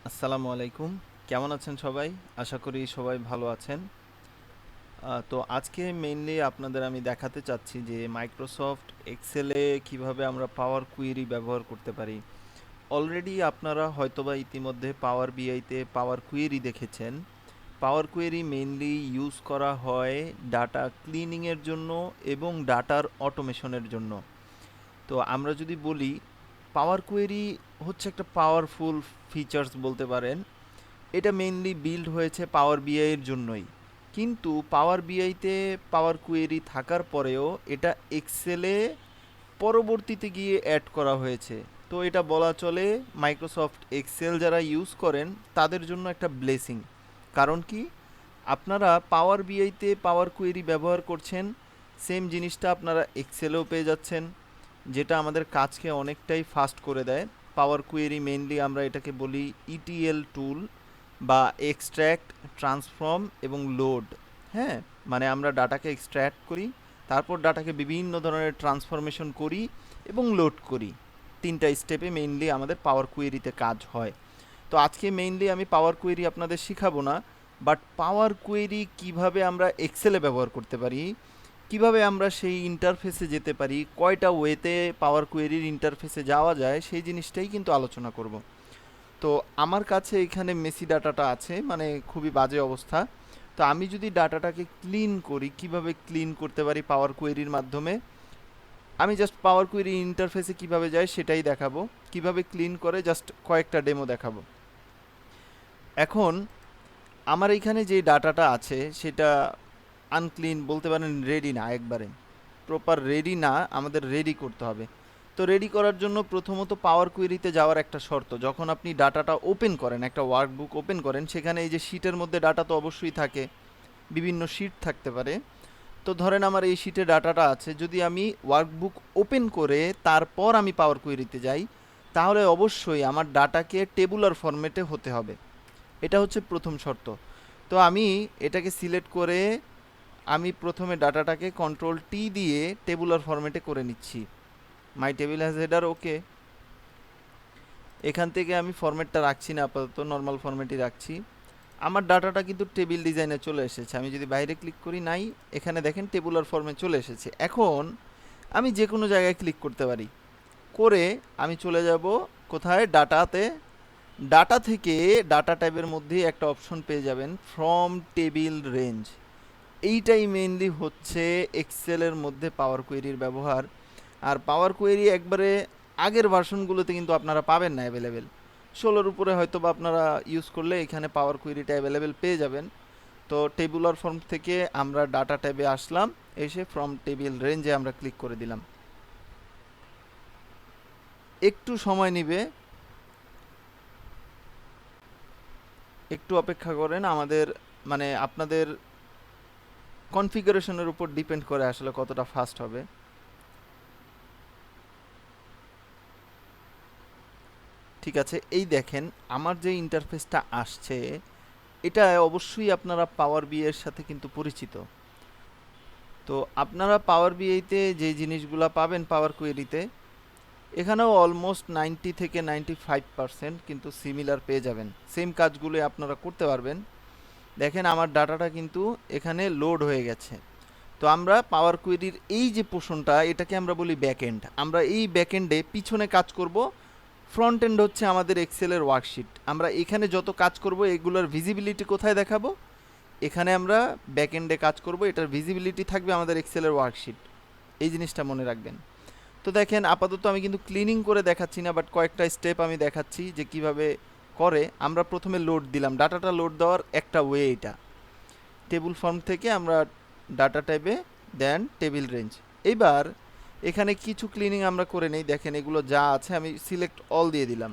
আসসালামু আলাইকুম। কেমন আছেন সবাই? আশা করি সবাই ভালো আছেন। তো আজকে মেইনলি আপনাদের আমি দেখাতে চাচ্ছি যে মাইক্রোসফট এক্সেলে কিভাবে আমরা পাওয়ার কুয়েরি ব্যবহার করতে পারি। অলরেডি আপনারা হয়তোবা ইতিমধ্যে পাওয়ার বিআইতে পাওয়ার কুয়েরি দেখেছেন। পাওয়ার কুয়েরি মেইনলি ইউজ করা হয় ডাটা ক্লিনিংয়ের জন্য এবং ডাটার অটোমেশনের জন্য। তো আমরা যদি বলি পাওয়ার কুয়েরি হচ্ছে একটা পাওয়ারফুল ফিচার্স বলতে পারেন। এটা মেইনলি বিল্ড হয়েছে পাওয়ার বিআই এর জন্যই, কিন্তু পাওয়ার বিআইতে পাওয়ার কুয়েরি থাকার পরেও এটা এক্সেলে পরবর্তীতে গিয়ে অ্যাড করা হয়েছে। তো এটা বলা চলে মাইক্রোসফট এক্সেল যারা ইউজ করেন তাদের জন্য একটা ব্লেসিং। কারণ কি, আপনারা পাওয়ার বিআইতে পাওয়ার কুয়েরি ব্যবহার করছেন, সেম জিনিসটা আপনারা এক্সেলেও পেয়ে যাচ্ছেন, যেটা আমাদের কাজকে অনেকটাই ফাস্ট করে দেয়। পাওয়ার কুয়েরি মেইনলি আমরা এটাকে বলি ইটিএল টুল বা এক্সট্র্যাক্ট, ট্রান্সফর্ম এবং লোড। হ্যাঁ, মানে আমরা ডাটাকে এক্সট্র্যাক্ট করি, তারপর ডাটাকে বিভিন্ন ধরনের ট্রান্সফরমেশন করি এবং লোড করি। তিনটা স্টেপে মেইনলি আমাদের পাওয়ার কুয়েরিতে কাজ হয়। তো আজকে মেইনলি আমি পাওয়ার কুয়েরি আপনাদের শিখাবো না, বাট পাওয়ার কুয়েরি কিভাবে আমরা এক্সেলে ব্যবহার করতে পারি, কিভাবে আমরা সেই ইন্টারফেসে যেতে পারি, কয়টা ওয়েতে পাওয়ার কুয়েরির ইন্টারফেসে যাওয়া যায়, সেই জিনিসটাই কিন্তু আলোচনা করব। তো আমার কাছে এখানে মেসি ডাটাটা আছে, মানে খুবই বাজে অবস্থা। তো আমি যদি ডাটাটাকে ক্লিন করি, কিভাবে ক্লিন করতে পারি পাওয়ার কুয়েরির মাধ্যমে, আমি জাস্ট পাওয়ার কুয়েরি ইন্টারফেসে কিভাবে যায় সেটাই দেখাবো। কিভাবে ক্লিন করে জাস্ট কয়েকটা ডেমো দেখাবো। এখন আমার এইখানে যে ডাটাটা আছে সেটা আনক্লিন বলতে পারেন, রেডি না, একবারে প্রপার রেডি না, আমাদের রেডি করতে হবে। তো রেডি করার জন্য প্রথমত পাওয়ার কুয়েরিতে যাওয়ার একটা শর্ত, যখন আপনি ডাটাটা ওপেন করেন, একটা ওয়ার্কবুক ওপেন করেন, সেখানে এই যে শিটের মধ্যে ডাটা তো অবশ্যই থাকে, বিভিন্ন শিট থাকতে পারে। তো ধরেন আমার এই শিটে ডাটাটা আছে, যদি আমি ওয়ার্কবুক ওপেন করে তারপর আমি পাওয়ার কুয়েরিতে যাই, তাহলে অবশ্যই আমার ডাটাকে টেবুলার ফরম্যাটে হতে হবে। এটা হচ্ছে প্রথম শর্ত। তো আমি এটাকে সিলেক্ট করে আমি প্রথমে ডাটাটাকে কন্ট্রোল টি দিয়ে টেবুলার ফরম্যাটে করে নিচ্ছি। মাই টেবিল হ্যাজ হেডার, ওকে। এখান থেকে আমি ফরম্যাটটা রাখছি না, আপাতত নর্মাল ফরম্যাটই রাখছি। আমার ডাটাটা কিন্তু টেবিল ডিজাইনে চলে এসেছে। আমি যদি বাইরে ক্লিক করি, নাই, এখানে দেখেন টেবুলার ফর্মে চলে এসেছে। এখন আমি যে কোনো জায়গায় ক্লিক করতে পারি, করে আমি চলে যাব কোথায়, ডাটাতে। ডাটা থেকে ডাটা টাইপের মধ্যে একটা অপশন পেয়ে যাবেন, ফ্রম টেবিল রেঞ্জ। এইটাই মেইনলি হচ্ছে এক্সেলের মধ্যে পাওয়ার কোয়েরির ব্যবহার। আর পাওয়ার কোয়েরি একবারে আগের ভার্সনগুলোতে কিন্তু আপনারা পাবেন না অ্যাভেলেবেল। 16-র উপরে হয়তো বা আপনারা ইউজ করলে এখানে পাওয়ার কোয়েরিটা অ্যাভেলেবেল পেয়ে যাবেন। তো টেবুলার ফর্ম থেকে আমরা ডাটা ট্যাবে আসলাম, এসে ফ্রম টেবিল রেঞ্জে আমরা ক্লিক করে দিলাম। একটু সময় নেবে, একটু অপেক্ষা করেন। আমাদের মানে আপনাদের কনফিগারেশনের উপর ডিপেন্ড করে আসলে কতটা ফাস্ট হবে। ঠিক আছে, এই দেখেন আমার যে ইন্টারফেসটা আসছে, এটা অবশ্যই আপনারা পাওয়ার বিআই এর সাথে কিন্তু পরিচিত। তো আপনারা পাওয়ার বিআইতে যে জিনিসগুলো পাবেন পাওয়ার কোয়েরিতে, এখানেও অলমোস্ট 90 থেকে 95% কিন্তু সিমিলার পেয়ে যাবেন। সেম কাজগুলো আপনারা করতে পারবেন। দেখেন আমার ডাটাটা কিন্তু এখানে লোড হয়ে গেছে। তো আমরা পাওয়ার কোয়েরির এই যে পোর্শনটা, এটাকে আমরা বলি ব্যাকএন্ড। আমরা এই ব্যাকএন্ডে পিছনে কাজ করব। ফ্রন্ট এন্ড হচ্ছে আমাদের এক্সেলের ওয়ার্কশিট। আমরা এখানে যত কাজ করব এগুলোর ভিজিবিলিটি কোথায় দেখাবো, এখানে আমরা ব্যাকএন্ডে কাজ করব, এটার ভিজিবিলিটি থাকবে আমাদের এক্সেলের ওয়ার্কশিট। এই জিনিসটা মনে রাখবেন। তো দেখেন আপাতত আমি কিন্তু ক্লিনিং করে দেখাচ্ছি না, বাট কয়েকটা স্টেপ আমি দেখাচ্ছি যে কিভাবে করে। আমরা প্রথমে লোড দিলাম, ডাটাটা লোড দেওয়ার একটা ওয়ে এটা, টেবিল ফর্ম থেকে আমরা ডাটা টাইপে দেন টেবিল রেঞ্জ। এইবার এখানে কিছু ক্লিনিং আমরা করে নেই। দেখেন এগুলো যা আছে আমি সিলেক্ট অল দিয়ে দিলাম,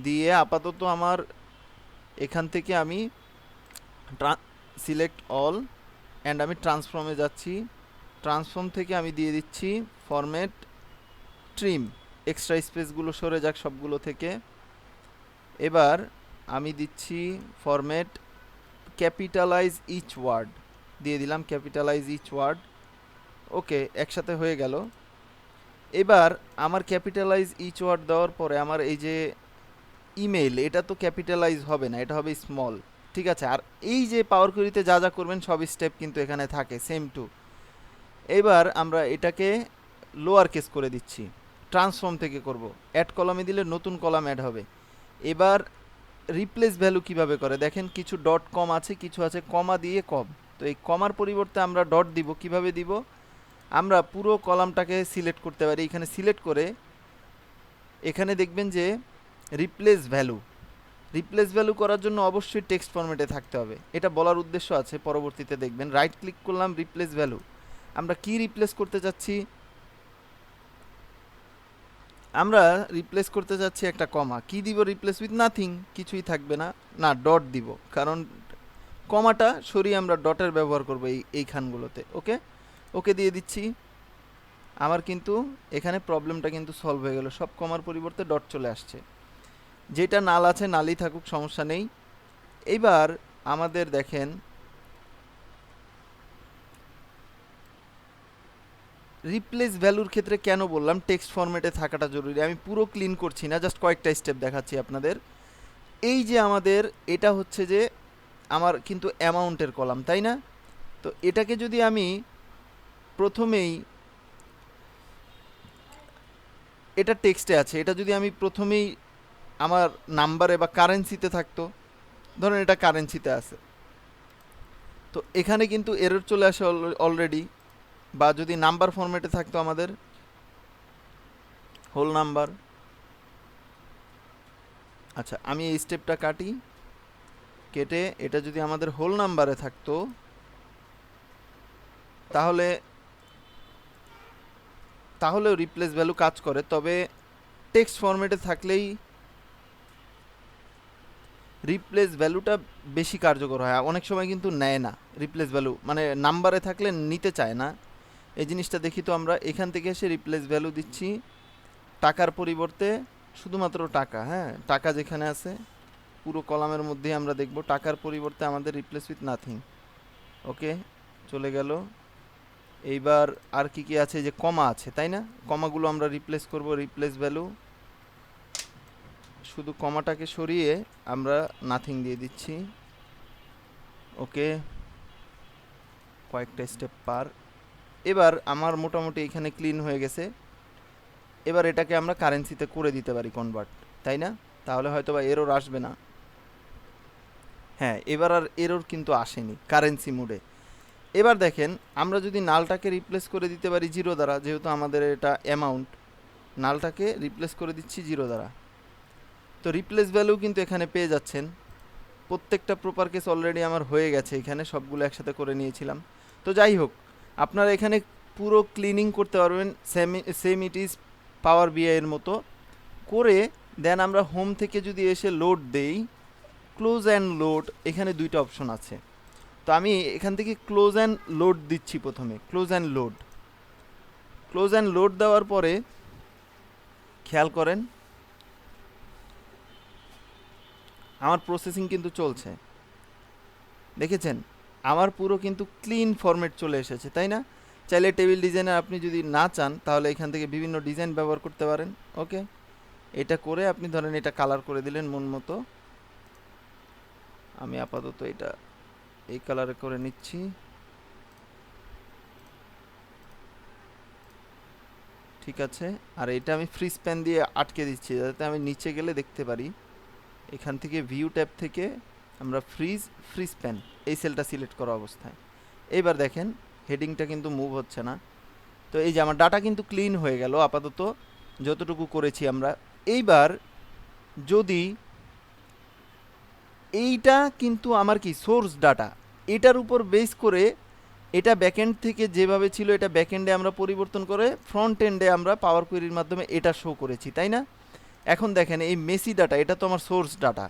দিয়ে আপাতত আমার এখান থেকে আমি সিলেক্ট অল অ্যান্ড আমি ট্রান্সফর্মে যাচ্ছি। ট্রান্সফর্ম থেকে আমি দিয়ে দিচ্ছি ফরম্যাট ট্রিম, এক্সট্রা স্পেসগুলো সরে যাক সবগুলো থেকে। এবার আমি দিচ্ছি ফরম্যাট ক্যাপিটালাইজ ইচ ওয়ার্ড, দিয়ে দিলাম ক্যাপিটালাইজ ইচ ওয়ার্ড। ওকে, একসাথে হয়ে গেল। এবার আমার ক্যাপিটালাইজ ইচ ওয়ার্ড দেওয়ার পরে আমার এই যে ইমেল, এটা তো ক্যাপিটালাইজ হবে না, এটা হবে স্মল। ঠিক আছে, আর এই যে পাওয়ার কোয়েরিতে যা যা করবেন সব স্টেপ কিন্তু এখানে থাকে সেম টু। এবার আমরা এটাকে লোয়ার কেস করে দিচ্ছি, ট্রান্সফর্ম থেকে করব, অ্যাড কলামে দিলে নতুন কলাম অ্যাড হবে। এবার রিপ্লেস ভ্যালু কিভাবে করে দেখেন, কিছু ডট কম আছে, কিছু আছে কমা দিয়ে কম। তো এই কমার পরিবর্তে আমরা ডট দিব। কিভাবে দিব, আমরা পুরো কলামটাকে সিলেক্ট করতে পারি, এখানে সিলেক্ট করে এখানে দেখবেন যে রিপ্লেস ভ্যালু, রিপ্লেস ভ্যালু করার জন্য অবশ্যই টেক্সট ফরম্যাটে থাকতে হবে, এটা বলার উদ্দেশ্য আছে পরবর্তীতে দেখবেন। রাইট ক্লিক করলাম, রিপ্লেস ভ্যালু, আমরা কি রিপ্লেস করতে চাচ্ছি, আমরা রিপ্লেস করতে চাচ্ছি একটা কমা। কি দিব, রিপ্লেস উইথ নাথিং, কিছুই থাকবে না, না ডট দিব, কারণ কমাটা সরিয়ে আমরা ডটের ব্যবহার করবো এইখানগুলোতে। ওকে, ওকে দিয়ে দিচ্ছি। আমার কিন্তু এখানে প্রবলেমটা কিন্তু সলভ হয়ে গেল, সব কমার পরিবর্তে ডট চলে আসছে। যেটা নাল আছে নালই থাকুক, সমস্যা নেই। এইবার আমাদের দেখেন রিপ্লেস ভ্যালুর ক্ষেত্রে কেন বললাম টেক্সট ফরম্যাটে থাকাটা জরুরি, আমি পুরো ক্লিন করছি না, জাস্ট কয়েকটা স্টেপ দেখাচ্ছি আপনাদের। এই যে আমাদের এটা হচ্ছে যে আমার কিন্তু অ্যামাউন্টের কলাম, তাই না? তো এটাকে যদি আমি প্রথমেই, এটা টেক্সটে আছে, এটা যদি আমি প্রথমেই আমার নাম্বারে বা কারেন্সিতে থাকতো, ধরেন এটা কারেন্সিতে আছে, তো এখানে কিন্তু এরর চলে আসে অলরেডি। বা যদি নাম্বার ফরম্যাটে থাকতো আমাদের হোল নাম্বার, আচ্ছা আমি এই স্টেপটা কাটি, কেটে এটা যদি আমাদের হোল নাম্বারে থাকতো তাহলে তাহলেও রিপ্লেস ভ্যালু কাজ করে, তবে টেক্সট ফরম্যাটে থাকলেই রিপ্লেস ভ্যালুটা বেশি কার্যকর হয়। অনেক সময় কিন্তু নেয় না রিপ্লেস ভ্যালু, মানে নাম্বারে থাকলে নিতে চায় না, এই জিনিসটা দেখি। তো আমরা এখান থেকে এসে রিপ্লেস ভ্যালু দিচ্ছি, টাকার পরিবর্তে শুধুমাত্র টাকা, হ্যাঁ টাকা যেখানে আছে পুরো কলামের মধ্যে আমরা দেখব টাকার পরিবর্তে আমাদের রিপ্লেস উইথ নাথিং। ওকে, চলে গেল। এইবার আর কি কি আছে, যে কমা আছে তাই না, কমাগুলো আমরা রিপ্লেস করব, রিপ্লেস ভ্যালু, শুধু কমাটাকে সরিয়ে আমরা নাথিং দিয়ে দিচ্ছি। ওকে, কয়েকটা স্টেপ পার। এবার আমার মোটামুটি এখানে ক্লিন হয়ে গেছে। এবার এটাকে আমরা কারেন্সিতে করে দিতে পারি কনভার্ট, তাই না? তাহলে হয়তো বা এরর আসবে না। হ্যাঁ, এবার আর এরর কিন্তু আসেনি কারেন্সি মোডে। এবার দেখেন আমরা যদি নালটাকে রিপ্লেস করে দিতে পারি জিরো দ্বারা, যেহেতু আমাদের এটা অ্যামাউন্ট, নালটাকে রিপ্লেস করে দিচ্ছি জিরো দ্বারা, তো রিপ্লেস ভ্যালু কিন্তু এখানে পেয়ে যাচ্ছেন। প্রত্যেকটা প্রপার কেস অলরেডি আমার হয়ে গেছে, এখানে সবগুলো একসাথে করে নিয়েছিলাম। তো যাই হোক, আপনারা এখানে পুরো ক্লিনিং করতে পারবেন সেম ইট ইজ পাওয়ার বিআই এর মতো করে। দেন আমরা হোম থেকে যদি এসে লোড দেই, ক্লোজ অ্যান্ড লোড, এখানে দুইটা অপশন আছে। তো আমি এখান থেকে ক্লোজ অ্যান্ড লোড দিচ্ছি প্রথমে, close and load. Close and load দেওয়ার পরে খেয়াল করেন আমার প্রসেসিং কিন্তু চলছে, দেখেছেন আমার পুরো কিন্তু ক্লিন ফরম্যাট চলে এসেছে, তাই না? চাইলে টেবিল ডিজাইনার আপনি যদি না চান তাহলে এখান থেকে বিভিন্ন ডিজাইন ব্যবহার করতে পারেন। ওকে, এটা করে আপনি ধরেন এটা কালার করে দিলেন মন মতো, আমি আপাতত এটা এই কালারে করে নিচ্ছি। ঠিক আছে, আর এটা আমি ফ্রি স্প্যান দিয়ে আটকে দিচ্ছি যাতে আমি নিচে গেলে দেখতে পারি। এখান থেকে ভিউ ট্যাব থেকে আমরা ফ্রি স্প্যান এই সেলটা সিলেক্ট করা অবস্থায়। এইবার দেখেন হেডিংটা কিন্তু মুভ হচ্ছে না। তো এই যে আমার ডাটা কিন্তু ক্লিন হয়ে গেল আপাতত যতটুকু করেছি আমরা। এইবার যদি এইটা কিন্তু আমার কি সোর্স ডাটা, এটার উপর বেস করে এটা ব্যাকএন্ড থেকে যেভাবে ছিল এটা ব্যাকএন্ডে আমরা পরিবর্তন করে ফ্রন্ট এন্ডে আমরা পাওয়ার কোয়েরির মাধ্যমে এটা শো করেছি, তাই না? এখন দেখেন এই মেসি ডাটা, এটা তো আমার সোর্স ডাটা,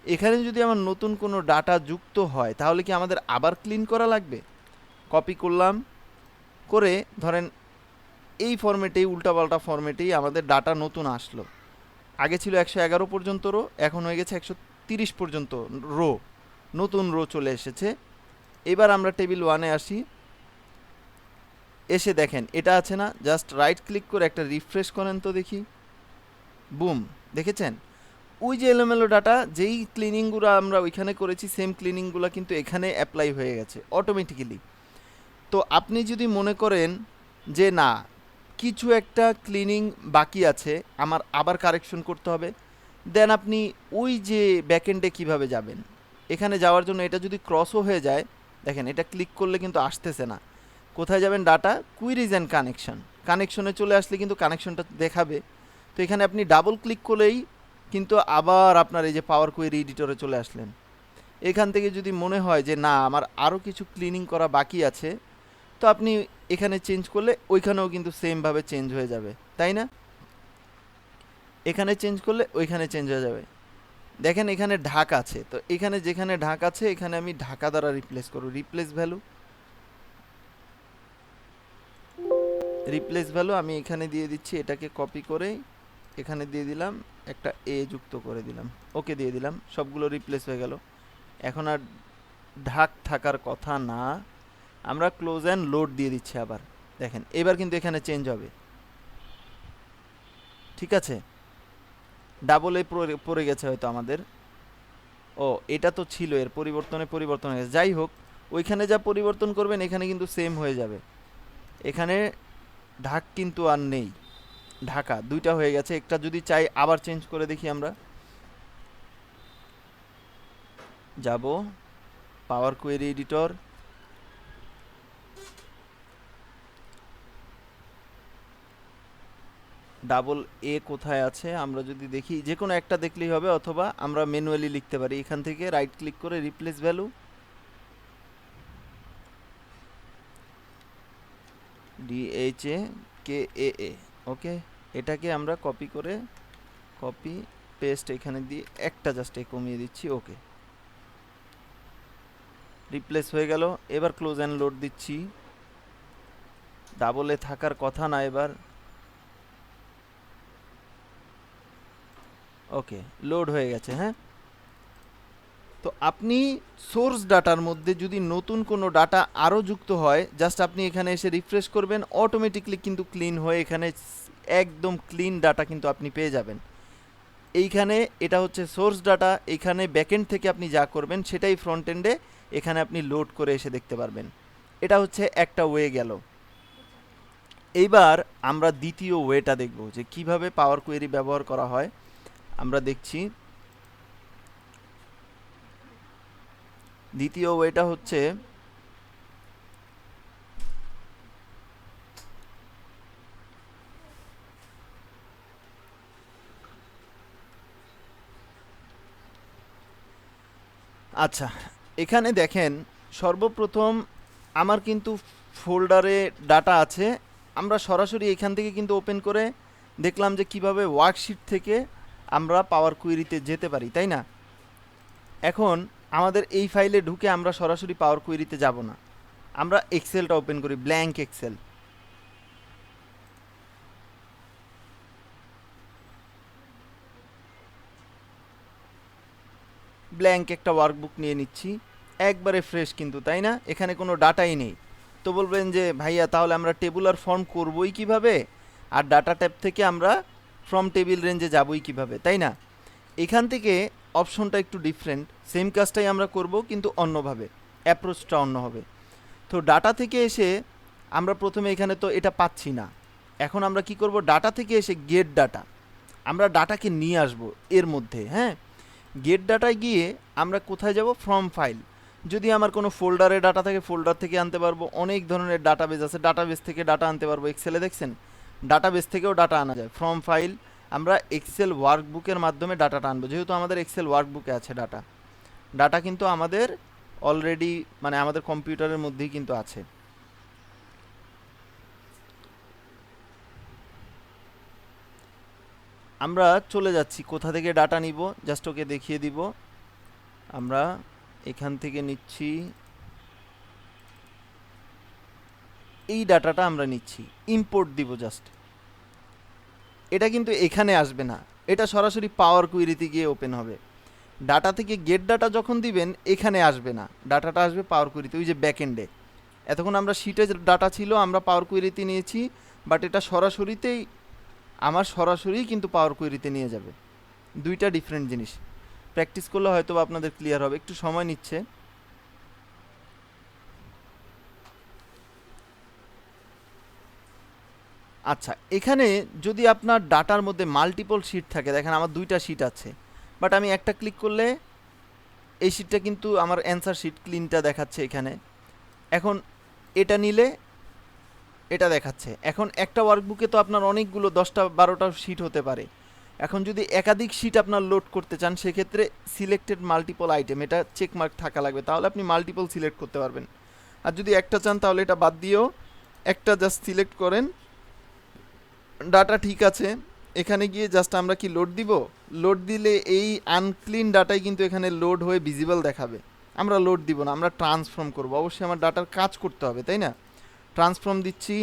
এখানে যদি আমার নতুন কোনো ডাটা যুক্ত হয় তাহলে কি আমাদের আবার ক্লিন করা লাগবে? কপি করলাম, করে ধরেন এই ফরম্যাটেই উল্টাপাল্টা ফরম্যাটেই আমাদের ডাটা নতুন আসলো। আগে ছিল 111 পর্যন্ত রো, এখন হয়ে গেছে 130 পর্যন্ত রো, নতুন রো চলে এসেছে। এবার আমরা টেবিল 1-এ আসি, এসে দেখেন এটা আছে না, জাস্ট রাইট ক্লিক করে একটা রিফ্রেশ করেন তো দেখি, বুম, দেখেছেন ওই যে এলোমেলো ডাটা যেই ক্লিনিংগুলো আমরা ওইখানে করেছি সেম ক্লিনিংগুলো কিন্তু এখানে অ্যাপ্লাই হয়ে গেছে অটোমেটিক্যালি। তো আপনি যদি মনে করেন যে না কিছু একটা ক্লিনিং বাকি আছে আমার আবার কারেকশন করতে হবে, দেন আপনি ওই যে ব্যাকএন্ডে কিভাবে যাবেন, এখানে যাওয়ার জন্য এটা যদি ক্রসও হয়ে যায়, দেখেন এটা ক্লিক করলে কিন্তু আসতেছে না। কোথায় যাবেন? ডাটা, কুইরিজ অ্যান্ড কানেকশন, কানেকশনে চলে আসলে কিন্তু কানেকশনটা দেখাবে। তো এখানে আপনি ডাবল ক্লিক করলেই কিন্তু আবার আপনার এই যে পাওয়ার কোয়েরি এডিটরে চলে আসলেন। এখান থেকে যদি মনে হয় যে না আমার আরও কিছু ক্লিনিং করা বাকি আছে, তো আপনি এখানে চেঞ্জ করলে ওইখানেও কিন্তু সেমভাবে চেঞ্জ হয়ে যাবে, তাই না? এখানে চেঞ্জ করলে ওইখানে চেঞ্জ হয়ে যাবে। দেখেন এখানে ঢাক আছে, তো এখানে যেখানে ঢাক আছে এখানে আমি ঢাকা দ্বারা রিপ্লেস করব। রিপ্লেস ভ্যালু আমি এখানে দিয়ে দিচ্ছি, এটাকে কপি করে এখানে দিয়ে দিলাম, একটা এ যুক্ত করে দিলাম, ওকে দিয়ে দিলাম, সবগুলো রিপ্লেস হয়ে গেল। এখন আর ঢাক থাকার কথা না, আমরা ক্লোজ অ্যান্ড লোড দিয়ে দিচ্ছি আবার। দেখেন এবার কিন্তু এখানে চেঞ্জ হবে, ঠিক আছে? ডাবল এ পড়ে গেছে হয়তো আমাদের, ও এটা তো ছিল, এর পরিবর্তন হয়ে গেছে। যাই হোক, ওইখানে যা পরিবর্তন করবেন এখানে কিন্তু সেম হয়ে যাবে। এখানে ঢাক কিন্তু আর নেই, ঢাকা দুইটা হয়ে গেছে। একটা যদি চাই আবার চেঞ্জ করে দেখি, আমরা যাব পাওয়ার কোয়েরি এডিটর, ডাবল এ কোথায় আছে আমরা যদি দেখি, যে কোনো একটা দেখলেই হবে, অথবা আমরা ম্যানুয়ালি লিখতে পারি এখান থেকে রাইট ক্লিক করে রিপ্লেস ভ্যালু, DHAKAA, ওকে। এটাকে আমরা কপি করে কপি পেস্ট এখানে দিয়ে একটা জাস্ট কমিয়ে দিচ্ছি, ওকে, রিপ্লেস হয়ে গেল। এবার ক্লোজ অ্যান্ড লোড দিচ্ছি, ডাবলে থাকার কথা না এবার, ওকে, লোড হয়ে গেছে। হ্যাঁ, তো আপনি সোর্স ডাটার মধ্যে যদি নতুন কোনো ডাটা আরও যুক্ত হয়, জাস্ট আপনি এখানে এসে রিফ্রেশ করবেন, অটোমেটিকলি কিন্তু ক্লিন হয়ে এখানে একদম ক্লিন ডাটা কিন্তু আপনি পেয়ে যাবেন। এইখানে এটা হচ্ছে সোর্স ডাটা, এখানে ব্যাকএন্ড থেকে আপনি যা করবেন সেটাই ফ্রন্ট এন্ডে এখানে আপনি লোড করে এসে দেখতে পারবেন। এটা হচ্ছে একটা ওয়ে গেল। এইবার আমরা দ্বিতীয় ওয়েটা দেখব যে কিভাবে পাওয়ার কোয়েরি ব্যবহার করা হয়। আমরা দেখছি দ্বিতীয় ওয়েটা হচ্ছে আচ্ছা, এখানে দেখেন সর্বপ্রথম আমার কিন্তু ফোল্ডারে ডাটা আছে, আমরা সরাসরি এখান থেকে কিন্তু ওপেন করে দেখলাম যে কিভাবে ওয়ার্কশিট থেকে আমরা পাওয়ার কোয়েরিতে যেতে পারি, তাই না? এখন আমাদের এই ফাইলে ঢুকে আমরা সরাসরি পাওয়ার কোয়েরিতে যাব না, আমরা এক্সেলটা ওপেন করি, ব্ল্যাঙ্ক এক্সেল। ব্ল্যাঙ্ক একটা ওয়ার্কবুক নিয়ে নিচ্ছি, একবারে ফ্রেশ কিন্তু, তাই না? এখানে কোনো ডাটাই নেই। তো বলবেন যে ভাইয়া তাহলে আমরা টেবুলার ফর্ম করবই কিভাবে, আর ডাটা ট্যাব থেকে আমরা ফ্রম টেবিল রেঞ্জে যাবই কিভাবে, তাই না? এখান থেকে অপশনটা একটু ডিফারেন্ট, সেম কাজটাই আমরা করব কিন্তু অন্যভাবে, অ্যাপ্রোচটা অন্য হবে। তো ডাটা থেকে এসে আমরা প্রথমে এখানে তো এটা পাচ্ছি না, এখন আমরা কি করব, ডাটা থেকে এসে গেট ডাটা, আমরা ডাটাকে নিয়ে আসব এর মধ্যে। হ্যাঁ, গেট ডাটায় গিয়ে আমরা কোথায় যাব, ফ্রম ফাইল। যদি আমার কোনো ফোল্ডারে ডাটা থাকে ফোল্ডার থেকে আনতে পারবো, অনেক ধরনের ডাটাবেস আছে, ডাটাবেস থেকে ডাটা আনতে পারবো। এক্সেলে দেখছেন ডাটাবেস থেকেও ডাটা আনা যায়। ফ্রম ফাইল আমরা এক্সেল ওয়ার্কবুকের মাধ্যমে ডাটাটা আনবো, যেহেতু আমাদের এক্সেল ওয়ার্কবুকে আছে ডাটা, ডাটা কিন্তু আমাদের অলরেডি মানে আমাদের কম্পিউটারের মধ্যেই কিন্তু আছে। আমরা চলে যাচ্ছি, কোথা থেকে ডাটা নিব জাস্ট ওকে দেখিয়ে দিব। আমরা এখান থেকে নিচ্ছি, এই ডাটাটা আমরা নিচ্ছি, ইম্পোর্ট দিব জাস্ট। এটা কিন্তু এখানে আসবে না, এটা সরাসরি পাওয়ার কুইরিতে গিয়ে ওপেন হবে। ডাটা থেকে গেট ডাটা যখন দিবেন এখানে আসবে না, ডাটাটা আসবে পাওয়ার কুইরিতে, ওই যে ব্যাকএন্ডে। এতক্ষণ আমরা শিটে ডাটা ছিল আমরা পাওয়ার কুইরিতে নিয়েছি, বাট এটা সরাসরিতেই আমার সরাসরি কিন্তু পাওয়ার কুইরিতে নিয়ে যাবে। দুইটা ডিফারেন্ট জিনিস। প্র্যাকটিস করলে হয়তো বা আপনাদের ক্লিয়ার হবে, একটু সময় নিচ্ছে। আচ্ছা, এখানে যদি আপনার ডাটার মধ্যে মাল্টিপল শিট থাকে, দেখেন আমার দুইটা শিট আছে, বাট আমি একটা ক্লিক করলে এই শিটটা কিন্তু আমার অ্যান্সার শিট ক্লিনটা দেখাচ্ছে এখানে। এখন এটা নিলে এটা দেখাচ্ছে। এখন একটা ওয়ার্কবুকে তো আপনার অনেকগুলো 10টা 12টা শিট হতে পারে। এখন যদি একাধিক শিট আপনার লোড করতে চান, সেক্ষেত্রে সিলেক্টেড মাল্টিপল আইটেম এটা চেকমার্ক থাকা লাগবে, তাহলে আপনি মাল্টিপল সিলেক্ট করতে পারবেন। আর যদি একটা চান তাহলে এটা বাদ দিয়েও একটা জাস্ট সিলেক্ট করেন, ডাটা ঠিক আছে। এখানে গিয়ে জাস্ট আমরা কি লোড দিব, লোড দিলে এই আনক্লিন ডাটাই কিন্তু এখানে লোড হয়ে ভিজিবল দেখাবে। আমরা লোড দিব না, আমরা ট্রান্সফর্ম করব। অবশ্যই আমার ডাটার কাজ করতে হবে, তাই না? ট্রান্সফর্ম দিচ্ছি।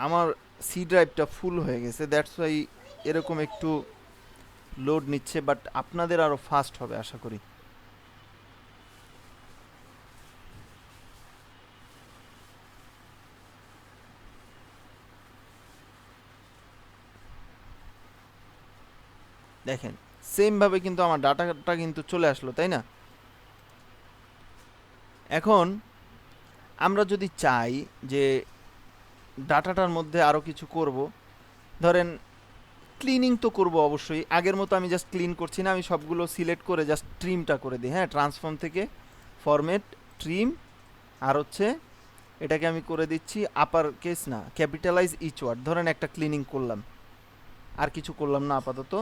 আমার সি ড্রাইভটা ফুল হয়ে গেছে, দ্যাটস ওয়াই এরকম একটু লোড নিচ্ছে, বাট আপনাদের আরও ফাস্ট হবে আশা করি। দেখেন সেমভাবে কিন্তু আমার ডাটাটা কিন্তু চলে আসলো, তাই না? এখন আমরা যদি চাই যে ডাটাটার মধ্যে আরও কিছু করব, ধরেন ক্লিনিং তো করব অবশ্যই। আগের মতো আমি জাস্ট ক্লিন করছি না, আমি সবগুলো সিলেক্ট করে জাস্ট ট্রিমটা করে দিই। হ্যাঁ, ট্রান্সফর্ম থেকে ফরম্যাট ট্রিম, আর হচ্ছে এটাকে আমি করে দিচ্ছি আপার কেস না ক্যাপিটালাইজ ইচ ওয়ার্ড। ধরেন একটা ক্লিনিং করলাম, আর কিছু করলাম না আপাতত।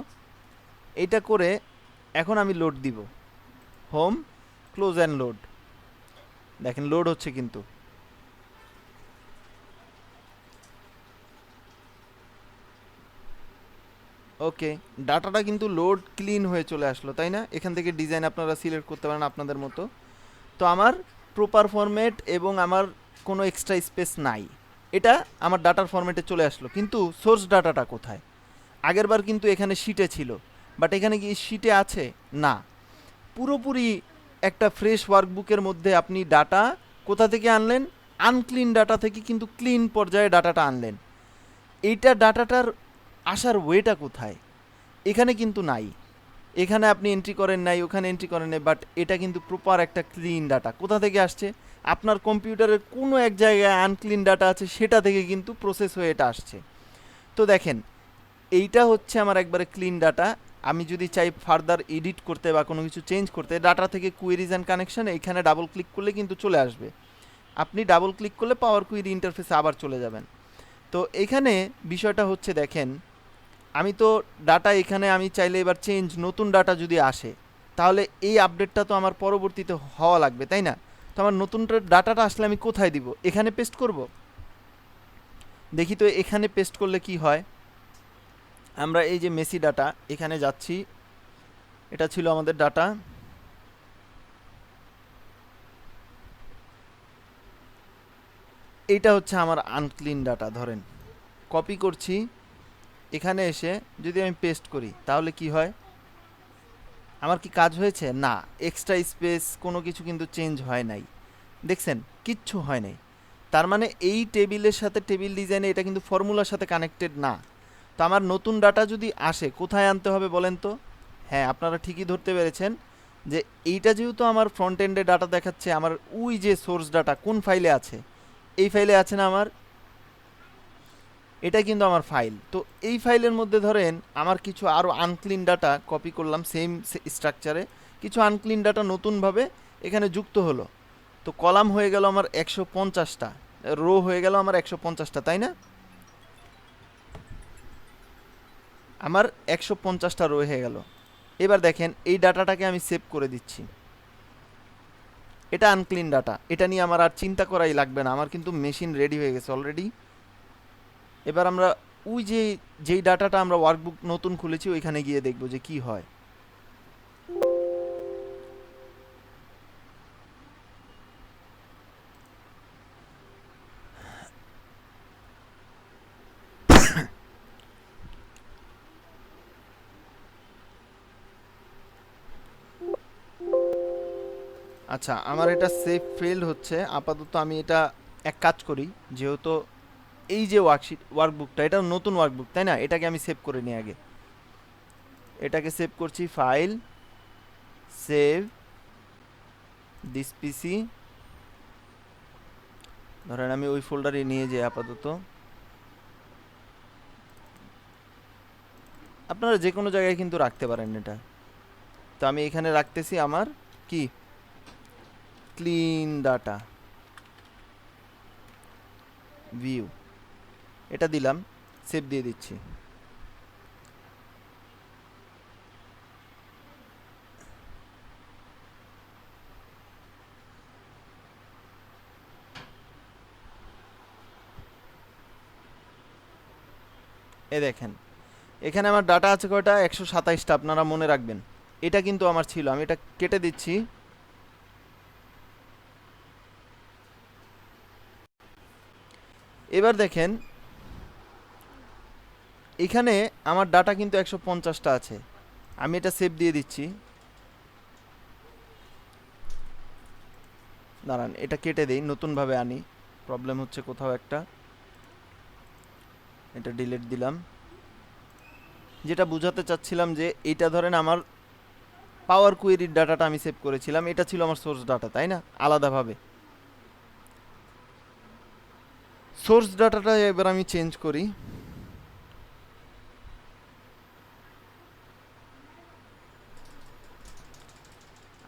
এইটা করে এখন আমি লোড দিব, হোম, ক্লোজ অ্যান্ড লোড। দেখেন লোড হচ্ছে কিন্তু। ওকে, ডাটাটা কিন্তু লোড ক্লিন হয়ে চলে আসলো, তাই না? এখান থেকে ডিজাইন আপনারা সিলেক্ট করতে পারেন আপনাদের মতো। তো আমার প্রপার ফরম্যাট এবং আমার কোনো এক্সট্রা স্পেস নাই, এটা আমার ডাটার ফরম্যাটে চলে আসলো। কিন্তু সোর্স ডাটাটা কোথায়? আগেরবার কিন্তু এখানে শিটে ছিল, বাট এখানে কি শিটে আছে? না। পুরোপুরি একটা ফ্রেশ ওয়ার্কবুকের মধ্যে আপনি ডাটা কোথা থেকে আনলেন? আনক্লিন ডাটা থেকে কিন্তু ক্লিন পর্যায়ে ডাটাটা আনলেন। এইটা ডাটাটার আসার ওয়েটা কোথায়? এখানে কিন্তু নাই। এখানে আপনি এন্ট্রি করেন নাই, ওখানে এন্ট্রি করেন নাই, বাট এটা কিন্তু প্রপার একটা ক্লিন ডাটা। কোথা থেকে আসছে? আপনার কম্পিউটারের কোনো এক জায়গায় আনক্লিন ডাটা আছে, সেটা থেকে কিন্তু প্রসেস হয়ে এটা আসছে। তো দেখেন এইটা হচ্ছে আমার একবারে ক্লিন ডাটা। আমি যদি চাই ফার্দার এডিট করতে বা কোনো কিছু চেঞ্জ করতে, ডাটা থেকে কুয়েরিজ অ্যান্ড কানেকশন এইখানে ডাবল ক্লিক করলে কিন্তু চলে আসবে। আপনি ডাবল ক্লিক করলে পাওয়ার কুয়েরি ইন্টারফেসে আবার চলে যাবেন। তো এখানে বিষয়টা হচ্ছে, দেখেন আমি তো ডাটা এখানে আমি চাইলে এবার চেঞ্জ, নতুন ডাটা যদি আসে, তাহলে এই আপডেটটা তো আমার পরবর্তীতে হওয়া লাগবে, তাই না? তো আমার নতুন ডাটাটা আসলে আমি কোথায় দিব? এখানে পেস্ট করব। দেখি তো এখানে পেস্ট করলে কি হয়। আমরা এই যে মেসি ডাটা, এখানে যাচ্ছি, এটা ছিল আমাদের ডাটা। এইটা হচ্ছে আমার আনক্লিন ডাটা। ধরেন কপি করছি, এখানে এসে যদি আমি পেস্ট করি তাহলে কি হয়? আমার কি কাজ হয়েছে? না, এক্সট্রা স্পেস কোনো কিছু কিন্তু চেঞ্জ হয় নাই। দেখছেন, কিচ্ছু হয় নাই। তার মানে এই টেবিলের সাথে টেবিল ডিজাইনে এটা কিন্তু ফর্মুলার সাথে কানেক্টেড না। তো আমার নতুন ডাটা যদি আসে, কোথায় আনতে হবে বলেন তো? হ্যাঁ, আপনারা ঠিকই ধরতে পেরেছেন যে এইটা যেহেতু আমার ফ্রন্ট এন্ডে ডাটা দেখাচ্ছে, আমার ওই যে সোর্স ডাটা কোন ফাইলে আছে? এই ফাইলে আছে না আমার? এটা কিন্তু আমার ফাইল। তো এই ফাইলের মধ্যে ধরেন আমার কিছু আরও আনক্লিন ডাটা কপি করলাম, সেম স্ট্রাকচারে কিছু আনক্লিন ডাটা নতুনভাবে এখানে যুক্ত হলো। তো কলাম হয়ে গেল আমার 150টা, রো হয়ে গেল আমার 150টা, তাই না? আমার 150টা রো হয়ে গেল। এবার দেখেন এই ডাটাটাকে আমি সেভ করে দিচ্ছি। এটা আনক্লিন ডাটা, এটা নিয়ে আমার আর চিন্তা করাই লাগবে না, আমার কিন্তু মেশিন রেডি হয়ে গেছে অলরেডি। এবার আমরা ওই যে যেই ডাটাটা আমরা ওয়ার্কবুক নতুন খুলেছি ওইখানে গিয়ে দেখব যে কি হয়। আচ্ছা, আমার এটা সেভ ফেলড হচ্ছে আপাতত। আমি এটা এক কাজ করি, যেহেতু এই যে ওয়ার্কবুকটা এটা নতুন ওয়ার্কবুক তাই না, এটাকে আমি সেভ করে নিই আগে। এটাকে সেভ করছি, ফাইল, সেভ দিস পিসি। ধরেন আমি ওই ফোল্ডারে নিয়ে যাই আপাতত। আপনারা যে কোনো জায়গায় কিন্তু রাখতে পারেন এটা। তো আমি এখানে রাখতেছি আমার কি ক্লিন ডাটা ভিউ, এটা দিলাম, সেভ দিয়ে দিচ্ছি। এ দেখেন এখানে আমার ডাটা আছে কয়টা, 127টা। আপনারা মনে রাখবেন এটা কিন্তু আমার ছিল, আমি এটা কেটে দিচ্ছি। এবার দেখেন এখানে আমার ডাটা কিন্তু 150টা আছে। আমি এটা সেভ দিয়ে দিচ্ছি। দাঁড়ান এটা কেটে দেই, নতুনভাবে আনি, প্রবলেম হচ্ছে কোথাও একটা। এটা ডিলিট দিলাম। যেটা বুঝাতে চাচ্ছিলাম যে এটা ধরেন আমার পাওয়ার কুয়েরির ডাটাটা আমি সেভ করেছিলাম, এটা ছিল আমার সোর্স ডাটা তাই না, আলাদাভাবে। সোর্স ডাটাটা এবার আমি চেঞ্জ করি।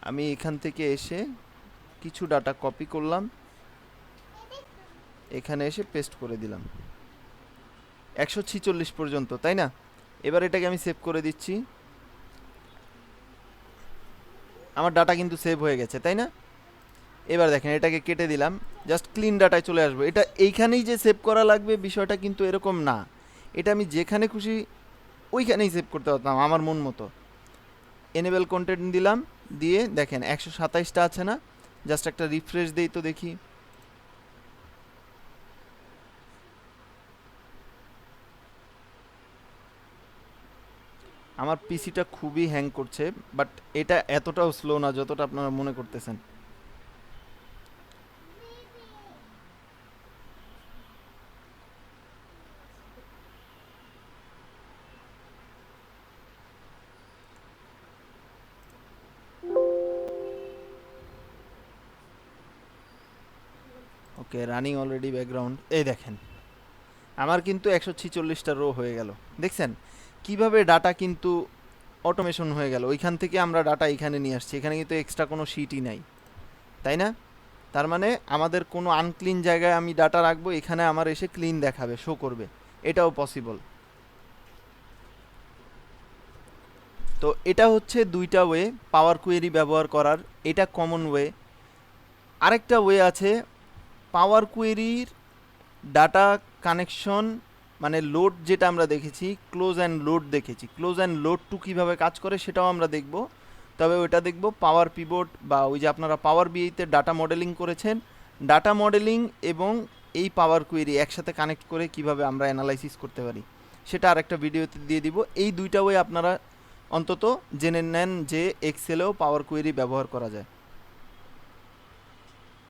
আমি এখান থেকে এসে কিছু ডাটা কপি করলাম, এখানে এসে পেস্ট করে দিলাম 146 পর্যন্ত তাই না। এবার এটাকে আমি সেভ করে দিচ্ছি। আমার ডাটা কিন্তু সেভ হয়ে গেছে তাই না। এবার দেখেন এটাকে কেটে দিলাম, জাস্ট ক্লিন ডাটায় চলে আসবে। এটা এইখানেই যে সেভ করা লাগবে বিষয়টা কিন্তু এরকম না, এটা আমি যেখানে খুশি ওইখানেই সেভ করতে পারতাম আমার মন মতো। এনেবেল কন্টেন্ট দিলাম, দিয়ে দেখেন 127টা আছে না। জাস্ট একটা রিফ্রেশ দিই তো দেখি। আমার পিসিটা খুবই হ্যাং করছে, বাট এটা এতটাও স্লো না যতটা আপনারা মনে করতেছেন। ওকে, রানিং অলরেডি ব্যাকগ্রাউন্ড। এই দেখেন আমার কিন্তু 146টা রো হয়ে গেল। দেখছেন কিভাবে ডাটা কিন্তু অটোমেশন হয়ে গেল। ওইখান থেকে আমরা ডাটা এখানে নিয়ে আসছি, এখানে কিন্তু এক্সট্রা কোনো শিটই নাই তাই না। তার মানে আমাদের কোনো আনক্লিন জায়গায় আমি ডাটা রাখবো, এখানে আমার এসে ক্লিন দেখাবে, শো করবে, এটাও পসিবল। তো এটা হচ্ছে দুইটা ওয়ে পাওয়ার কোয়েরি ব্যবহার করার, এটা কমন ওয়ে। আরেকটা ওয়ে আছে পাওয়ার কোয়েরির ডাটা কানেকশন, মানে লোড, যেটা আমরা দেখেছি ক্লোজ অ্যান্ড লোড দেখেছি, ক্লোজ অ্যান্ড লোড টু কীভাবে কাজ করে সেটাও আমরা দেখব। তবে ওইটা দেখব পাওয়ার পিভট, বা ওই যে আপনারা পাওয়ার বিআইতে ডাটা মডেলিং করেছেন, ডাটা মডেলিং এবং এই পাওয়ার কোয়েরি একসাথে কানেক্ট করে কিভাবে আমরা অ্যানালাইসিস করতে পারি সেটা আরেকটা ভিডিওতে দিয়ে দিব। এই দুইটা ওয়ে আপনারা অন্তত জেনে নেন যে এক্সেলেও পাওয়ার কোয়েরি ব্যবহার করা যায়।